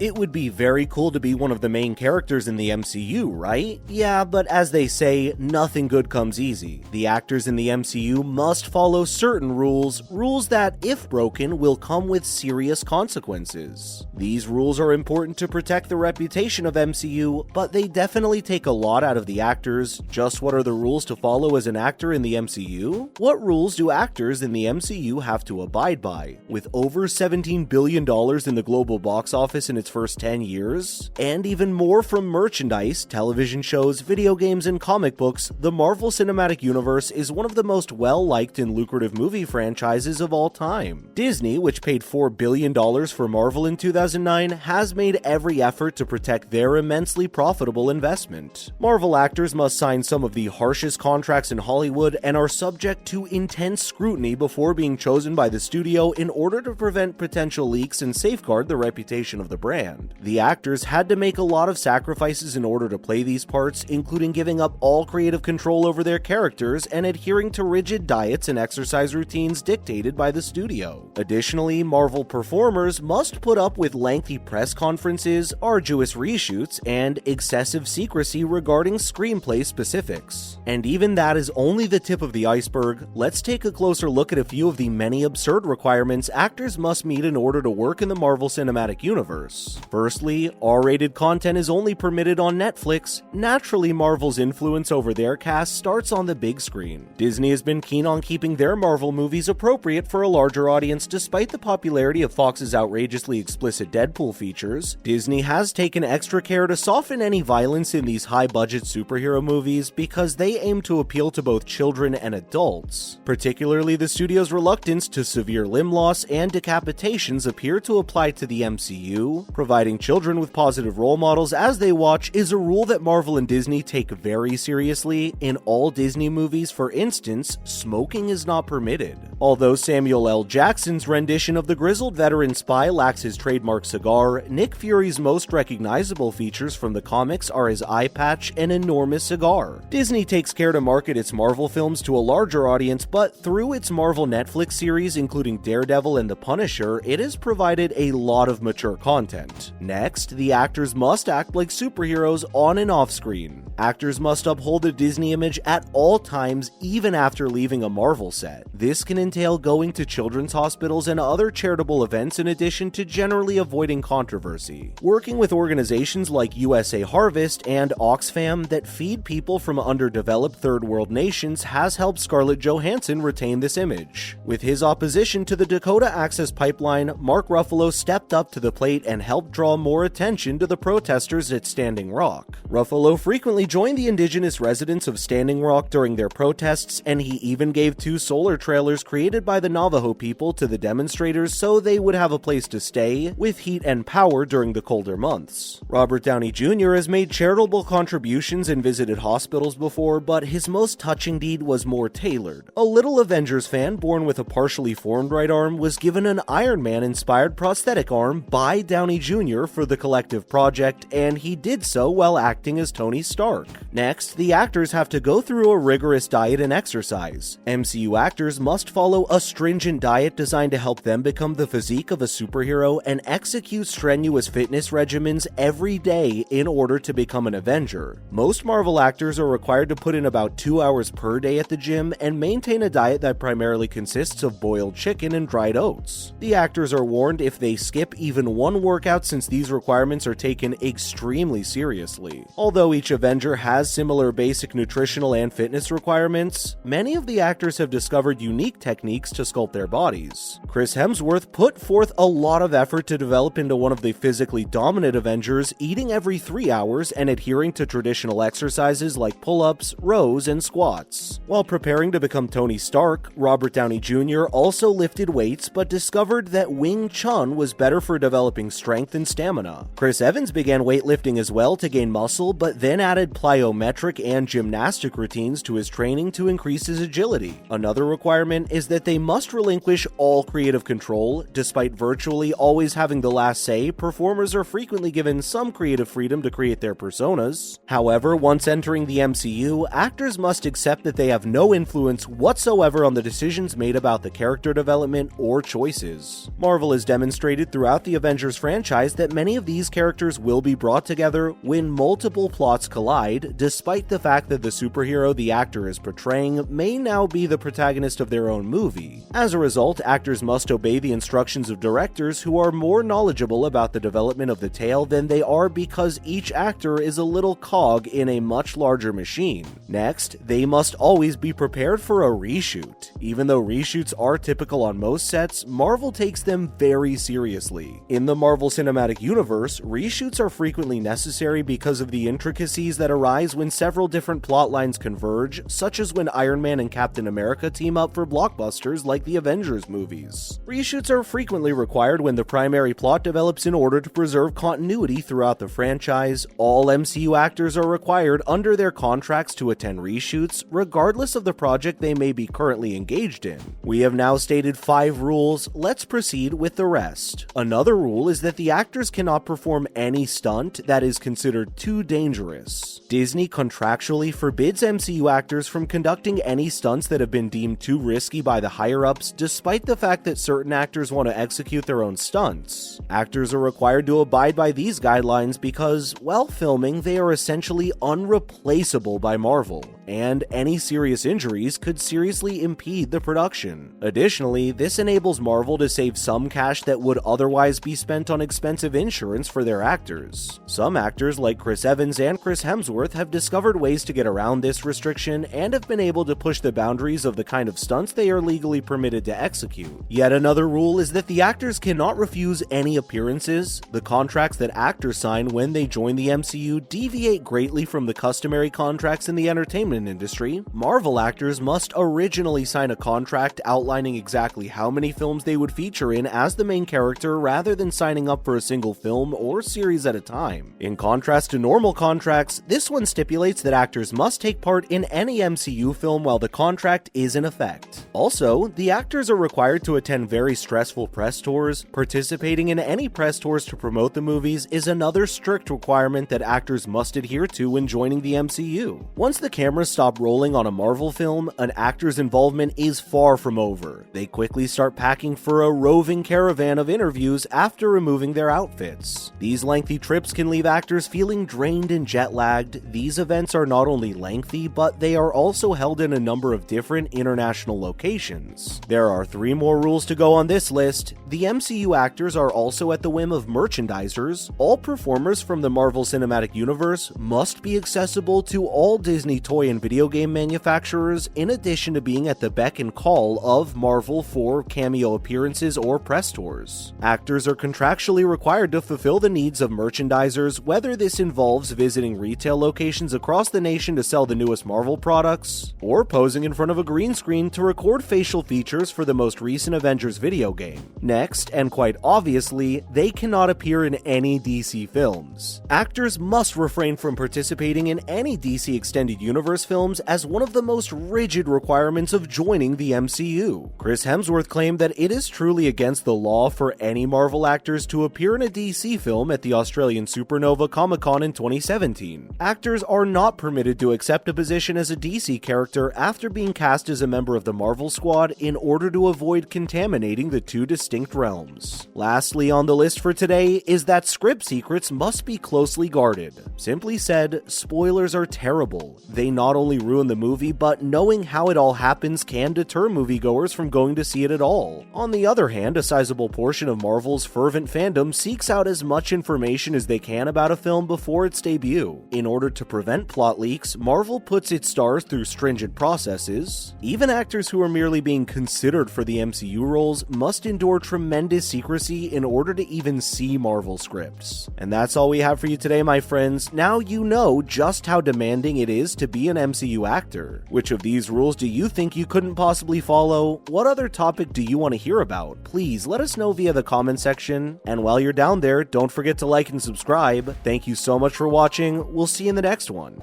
It would be very cool to be one of the main characters in the MCU, right? Yeah, but as they say, nothing good comes easy. The actors in the MCU must follow certain rules that, if broken, will come with serious consequences. These rules are important to protect the reputation of MCU, but they definitely take a lot out of the actors. Just what are the rules to follow as an actor in the MCU? What rules do actors in the MCU have to abide by? With over $17 billion in the global box office in its first 10 years, and even more from merchandise, television shows, video games, and comic books, the Marvel Cinematic Universe is one of the most well-liked and lucrative movie franchises of all time. Disney, which paid $4 billion for Marvel in 2009, has made every effort to protect their immensely profitable investment. Marvel actors must sign some of the harshest contracts in Hollywood and are subject to intense scrutiny before being chosen by the studio in order to prevent potential leaks and safeguard the reputation of the brand. The actors had to make a lot of sacrifices in order to play these parts, including giving up all creative control over their characters and adhering to rigid diets and exercise routines dictated by the studio. Additionally, Marvel performers must put up with lengthy press conferences, arduous reshoots, and excessive secrecy regarding screenplay specifics. And even that is only the tip of the iceberg. Let's take a closer look at a few of the many absurd requirements actors must meet in order to work in the Marvel Cinematic Universe. Firstly, R-rated content is only permitted on Netflix. Naturally, Marvel's influence over their cast starts on the big screen. Disney has been keen on keeping their Marvel movies appropriate for a larger audience despite the popularity of Fox's outrageously explicit Deadpool features. Disney has taken extra care to soften any violence in these high-budget superhero movies because they aim to appeal to both children and adults. Particularly, the studio's reluctance to severe limb loss and decapitations appear to apply to the MCU. Providing children with positive role models as they watch is a rule that Marvel and Disney take very seriously. In all Disney movies, for instance, smoking is not permitted. Although Samuel L. Jackson's rendition of the grizzled veteran spy lacks his trademark cigar, Nick Fury's most recognizable features from the comics are his eye patch and enormous cigar. Disney takes care to market its Marvel films to a larger audience, but through its Marvel Netflix series, including Daredevil and The Punisher, it has provided a lot of mature content. Next, the actors must act like superheroes on and off screen. Actors must uphold the Disney image at all times, even after leaving a Marvel set. This can entail going to children's hospitals and other charitable events in addition to generally avoiding controversy. Working with organizations like USA Harvest and Oxfam that feed people from underdeveloped third world nations has helped Scarlett Johansson retain this image. With his opposition to the Dakota Access Pipeline, Mark Ruffalo stepped up to the plate and helped draw more attention to the protesters at Standing Rock. Ruffalo frequently joined the indigenous residents of Standing Rock during their protests, and he even gave 2 solar trailers created by the Navajo people to the demonstrators so they would have a place to stay, with heat and power during the colder months. Robert Downey Jr. has made charitable contributions and visited hospitals before, but his most touching deed was more tailored. A little Avengers fan born with a partially formed right arm was given an Iron Man-inspired prosthetic arm by Downey Jr. for the collective project, and he did so while acting as Tony Stark. Next, the actors have to go through a rigorous diet and exercise. MCU actors must follow a stringent diet designed to help them become the physique of a superhero and execute strenuous fitness regimens every day in order to become an Avenger. Most Marvel actors are required to put in about 2 hours per day at the gym and maintain a diet that primarily consists of boiled chicken and dried oats. The actors are warned if they skip even one workout, since these requirements are taken extremely seriously. Although each Avenger has similar basic nutritional and fitness requirements, many of the actors have discovered unique techniques to sculpt their bodies. Chris Hemsworth put forth a lot of effort to develop into one of the physically dominant Avengers, eating every 3 hours and adhering to traditional exercises like pull-ups, rows, and squats. While preparing to become Tony Stark, Robert Downey Jr. also lifted weights but discovered that Wing Chun was better for developing strength and stamina. Chris Evans began weightlifting as well to gain muscle, but then added added plyometric and gymnastic routines to his training to increase his agility. Another requirement is that they must relinquish all creative control. Despite virtually always having the last say, performers are frequently given some creative freedom to create their personas. However, once entering the MCU, actors must accept that they have no influence whatsoever on the decisions made about the character development or choices. Marvel has demonstrated throughout the Avengers franchise that many of these characters will be brought together when multiple plots collide, despite the fact that the superhero the actor is portraying may now be the protagonist of their own movie. As a result, actors must obey the instructions of directors who are more knowledgeable about the development of the tale than they are, because each actor is a little cog in a much larger machine. Next, they must always be prepared for a reshoot. Even though reshoots are typical on most sets, Marvel takes them very seriously. In the Marvel Cinematic Universe, reshoots are frequently necessary because of the intricacies that arise when several different plot lines converge, such as when Iron Man and Captain America team up for blockbusters like the Avengers movies. Reshoots are frequently required when the primary plot develops in order to preserve continuity throughout the franchise. All MCU actors are required under their contracts to attend reshoots, regardless of the project they may be currently engaged in. We have now stated 5 rules, let's proceed with the rest. Another rule is that the actors cannot perform any stunt that is considered too dangerous. Disney contractually forbids MCU actors from conducting any stunts that have been deemed too risky by the higher-ups, despite the fact that certain actors want to execute their own stunts. Actors are required to abide by these guidelines because, while filming, they are essentially unreplaceable by Marvel, and any serious injuries could seriously impede the production. Additionally, this enables Marvel to save some cash that would otherwise be spent on expensive insurance for their actors. Some actors like Chris Evans and Chris Hemsworth have discovered ways to get around this restriction and have been able to push the boundaries of the kind of stunts they are legally permitted to execute. Yet another rule is that the actors cannot refuse any appearances. The contracts that actors sign when they join the MCU deviate greatly from the customary contracts in the entertainment industry. Marvel actors must originally sign a contract outlining exactly how many films they would feature in as the main character, rather than signing up for a single film or series at a time. In contrast to normal contracts, this one stipulates that actors must take part in any MCU film while the contract is in effect. Also, the actors are required to attend very stressful press tours. Participating in any press tours to promote the movies is another strict requirement that actors must adhere to when joining the MCU. Once the cameras stop rolling on a Marvel film, an actor's involvement is far from over. They quickly start packing for a roving caravan of interviews after removing their outfits. These lengthy trips can leave actors feeling drained and jet-lagged. These events are not only lengthy, but they are also held in a number of different international locations. There are 3 more rules to go on this list. The MCU actors are also at the whim of merchandisers. All performers from the Marvel Cinematic Universe must be accessible to all Disney toy and video game manufacturers, in addition to being at the beck and call of Marvel for cameo appearances or press tours. Actors are contractually required to fulfill the needs of merchandisers, whether this involves visiting retail locations across the nation to sell the newest Marvel products, or posing in front of a green screen to record facial features for the most recent Avengers video game. Next, and quite obviously, they cannot appear in any DC films. Actors must refrain from participating in any DC Extended Universe films as one of the most rigid requirements of joining the MCU. Chris Hemsworth claimed that it is truly against the law for any Marvel actors to appear in a DC film at the Australian Supernova Comic-Con in 2017. Actors are not permitted to accept a position as a DC character after being cast as a member of the Marvel Squad in order to avoid contaminating the 2 distinct realms. Lastly on the list for today is that script secrets must be closely guarded. Simply said, spoilers are terrible. They not only ruin the movie, but knowing how it all happens can deter moviegoers from going to see it at all. On the other hand, a sizable portion of Marvel's fervent fandom seeks out as much information as they can about a film before its debut. In order to prevent plot leaks, Marvel puts its stars through stringent processes. Even actors who are merely being considered for the MCU roles must endure tremendous secrecy in order to even see Marvel scripts. And that's all we have for you today, my friends. Now you know just how demanding it is to be an MCU actor. Which of these rules do you think you couldn't possibly follow? What other topic do you want to hear about? Please let us know via the comment section. And while you're down there, don't forget to like and subscribe. Thank you so much for watching. We'll see you in the next one.